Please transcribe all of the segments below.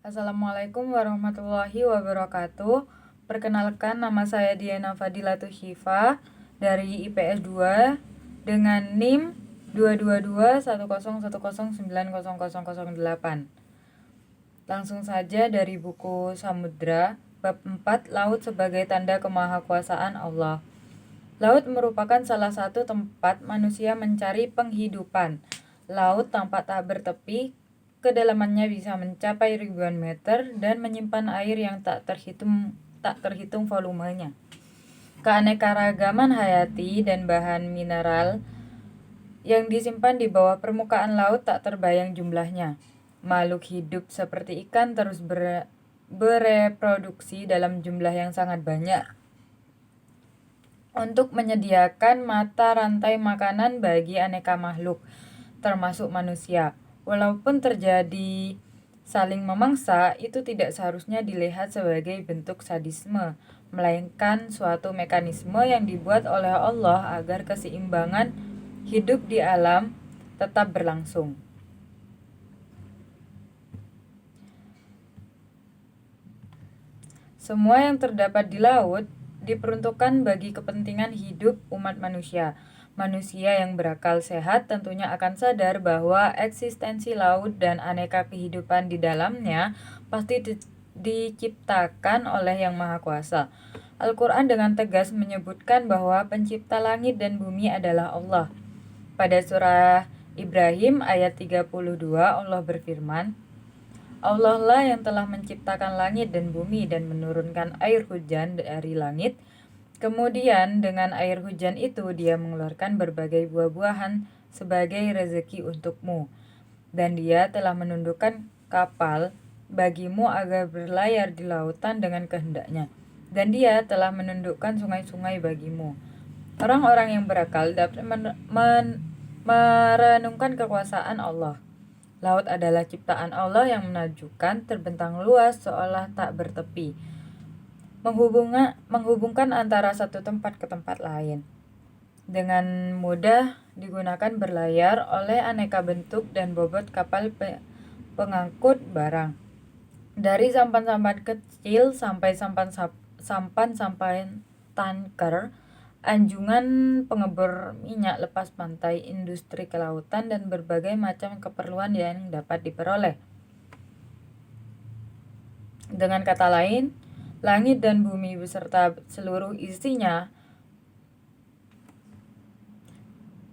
Assalamualaikum warahmatullahi wabarakatuh. Perkenalkan, nama saya Diana Fadilatul Syifa dari IPS 2 dengan NIM 22210109008. Langsung saja dari buku Samudra, bab 4, Laut sebagai tanda kemahakuasaan Allah. Laut merupakan salah satu tempat manusia mencari penghidupan. Laut tampak tak bertepi, kedalamannya bisa mencapai ribuan meter dan menyimpan air yang tak terhitung volumenya. Keanekaragaman hayati dan bahan mineral yang disimpan di bawah permukaan laut tak terbayang jumlahnya. Makhluk hidup seperti ikan terus bereproduksi dalam jumlah yang sangat banyak untuk menyediakan mata rantai makanan bagi aneka makhluk, termasuk manusia. Walaupun terjadi saling memangsa, itu tidak seharusnya dilihat sebagai bentuk sadisme, melainkan suatu mekanisme yang dibuat oleh Allah agar keseimbangan hidup di alam tetap berlangsung. Semua yang terdapat di laut diperuntukkan bagi kepentingan hidup umat manusia. Manusia yang berakal sehat tentunya akan sadar bahwa eksistensi laut dan aneka kehidupan di dalamnya pasti diciptakan oleh Yang Maha Kuasa. Al-Quran dengan tegas menyebutkan bahwa pencipta langit dan bumi adalah Allah. Pada surah Ibrahim ayat 32 Allah berfirman, Allah lah yang telah menciptakan langit dan bumi dan menurunkan air hujan dari langit. Kemudian dengan air hujan itu dia mengeluarkan berbagai buah-buahan sebagai rezeki untukmu. Dan dia telah menundukkan kapal bagimu agar berlayar di lautan dengan kehendaknya. Dan dia telah menundukkan sungai-sungai bagimu. Orang-orang yang berakal dapat merenungkan kekuasaan Allah. Laut adalah ciptaan Allah yang menakjubkan, terbentang luas seolah tak bertepi, menghubungkan antara satu tempat ke tempat lain. Dengan mudah digunakan berlayar oleh aneka bentuk dan bobot kapal pengangkut barang. Dari sampan-sampan kecil sampai sampan-sampan tanker, anjungan pengebor minyak lepas pantai, industri kelautan, dan berbagai macam keperluan yang dapat diperoleh. Dengan kata lain, langit dan bumi beserta seluruh isinya,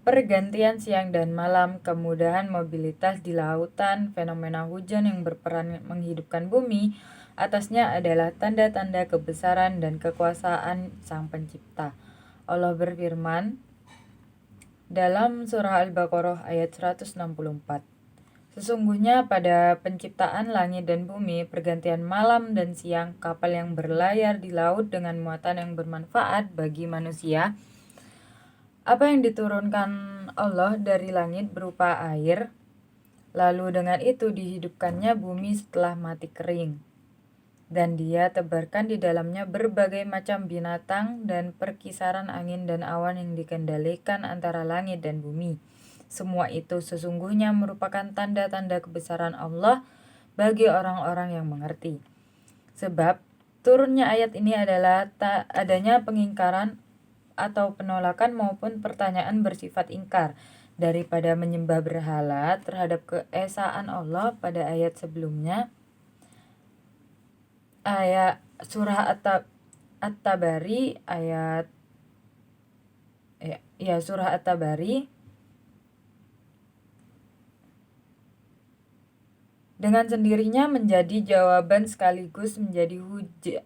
pergantian siang dan malam, kemudahan mobilitas di lautan, fenomena hujan yang berperan menghidupkan bumi, atasnya adalah tanda-tanda kebesaran dan kekuasaan Sang Pencipta. Allah berfirman dalam surah Al-Baqarah ayat 164. Sesungguhnya pada penciptaan langit dan bumi, pergantian malam dan siang, kapal yang berlayar di laut dengan muatan yang bermanfaat bagi manusia, apa yang diturunkan Allah dari langit berupa air, lalu dengan itu dihidupkannya bumi setelah mati kering. Dan dia tebarkan di dalamnya berbagai macam binatang dan perkisaran angin dan awan yang dikendalikan antara langit dan bumi. Semua itu sesungguhnya merupakan tanda-tanda kebesaran Allah bagi orang-orang yang mengerti. Sebab turunnya ayat ini adalah tak adanya pengingkaran atau penolakan maupun pertanyaan bersifat ingkar daripada menyembah berhala terhadap keesaan Allah pada ayat sebelumnya. Ayat surah At-Tabari ayat surah At-Tabari dengan sendirinya menjadi jawaban sekaligus menjadi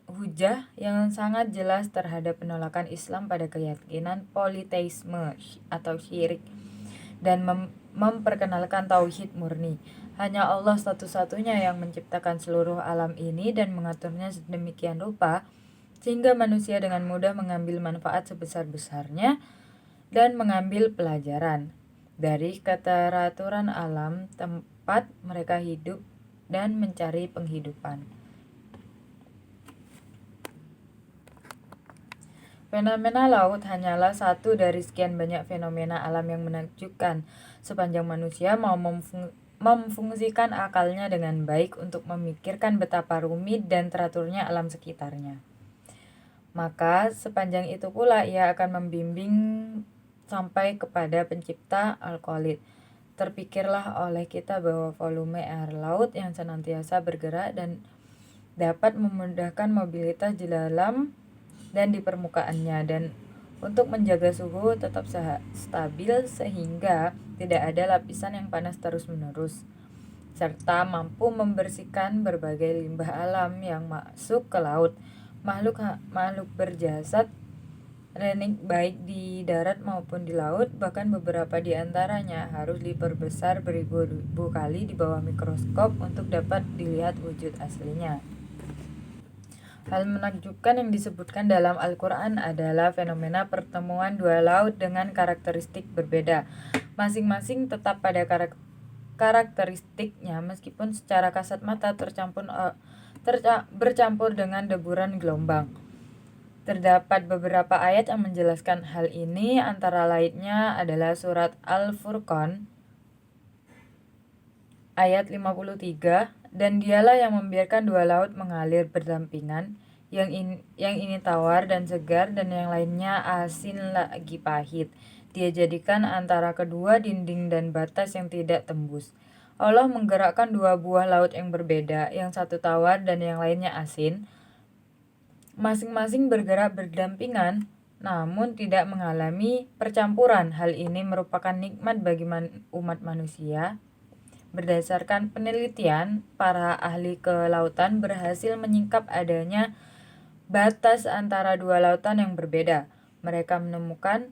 hujah yang sangat jelas terhadap penolakan Islam pada keyakinan politeisme atau syirik dan memperkenalkan tauhid murni. Hanya Allah satu-satunya yang menciptakan seluruh alam ini dan mengaturnya sedemikian rupa sehingga manusia dengan mudah mengambil manfaat sebesar-besarnya dan mengambil pelajaran dari keteraturan alam tempat mereka hidup dan mencari penghidupan. Fenomena laut hanyalah satu dari sekian banyak fenomena alam yang menakjubkan. Sepanjang manusia mau memfungsikan akalnya dengan baik untuk memikirkan betapa rumit dan teraturnya alam sekitarnya. Maka sepanjang itu pula ia akan membimbing sampai kepada pencipta Al-Khalid. Terpikirlah oleh kita bahwa volume air laut yang senantiasa bergerak dan dapat memudahkan mobilitas di dalam dan di permukaannya, dan untuk menjaga suhu tetap stabil sehingga tidak ada lapisan yang panas terus-menerus, serta mampu membersihkan berbagai limbah alam yang masuk ke laut. Makhluk berjasad renik baik di darat maupun di laut, bahkan beberapa di antaranya harus diperbesar beribu-ribu kali di bawah mikroskop untuk dapat dilihat wujud aslinya. Hal menakjubkan yang disebutkan dalam Al-Quran adalah fenomena pertemuan dua laut dengan karakteristik berbeda. Masing-masing tetap pada karakteristiknya meskipun secara kasat mata bercampur dengan deburan gelombang. Terdapat beberapa ayat yang menjelaskan hal ini, antara lainnya adalah surat Al-Furqan ayat 53, dan dialah yang membiarkan dua laut mengalir berdampingan, yang ini tawar dan segar dan yang lainnya asin lagi pahit. Dia jadikan antara kedua dinding dan batas yang tidak tembus. Allah menggerakkan dua buah laut yang berbeda, yang satu tawar dan yang lainnya asin, masing-masing bergerak berdampingan namun tidak mengalami percampuran. Hal ini merupakan nikmat bagi umat manusia. Berdasarkan penelitian, para ahli kelautan berhasil menyingkap adanya batas antara dua lautan yang berbeda. Mereka menemukan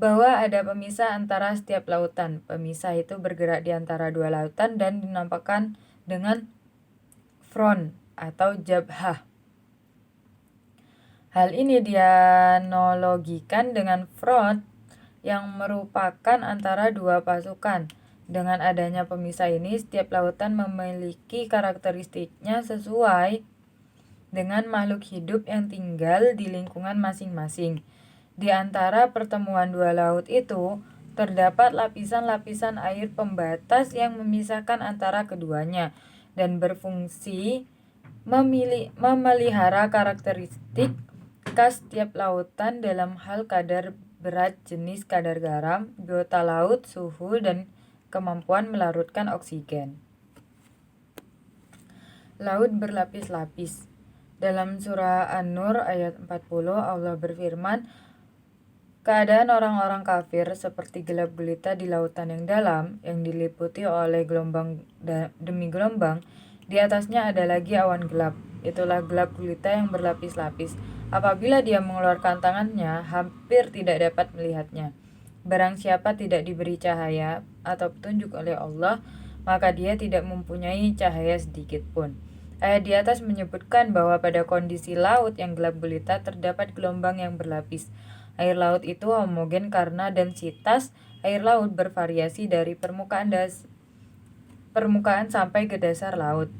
bahwa ada pemisah antara setiap lautan. Pemisah itu bergerak di antara dua lautan dan dinampakkan dengan front atau jabhah. Hal ini dianalogikan dengan front yang merupakan antara dua pasukan. Dengan adanya pemisah ini, setiap lautan memiliki karakteristiknya sesuai dengan makhluk hidup yang tinggal di lingkungan masing-masing. Di antara pertemuan dua laut itu, terdapat lapisan-lapisan air pembatas yang memisahkan antara keduanya dan berfungsi memelihara karakteristik khas tiap lautan dalam hal kadar berat, jenis kadar garam, biota laut, suhu, dan kemampuan melarutkan oksigen. Laut berlapis-lapis. Dalam surah An-Nur ayat 40, Allah berfirman, keadaan orang-orang kafir seperti gelap gulita di lautan yang dalam, yang diliputi oleh gelombang demi gelombang. Di atasnya ada lagi awan gelap. Itulah gelap gulita yang berlapis-lapis. Apabila dia mengeluarkan tangannya, hampir tidak dapat melihatnya. Barang siapa tidak diberi cahaya atau petunjuk oleh Allah, maka dia tidak mempunyai cahaya sedikit pun. Ayat di atas menyebutkan bahwa pada kondisi laut yang gelap gulita terdapat gelombang yang berlapis. Air laut itu homogen karena densitas air laut bervariasi dari permukaan sampai ke dasar laut.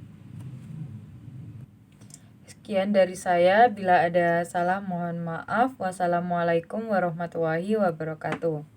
Sekian dari saya, bila ada salah mohon maaf. Wassalamualaikum warahmatullahi wabarakatuh.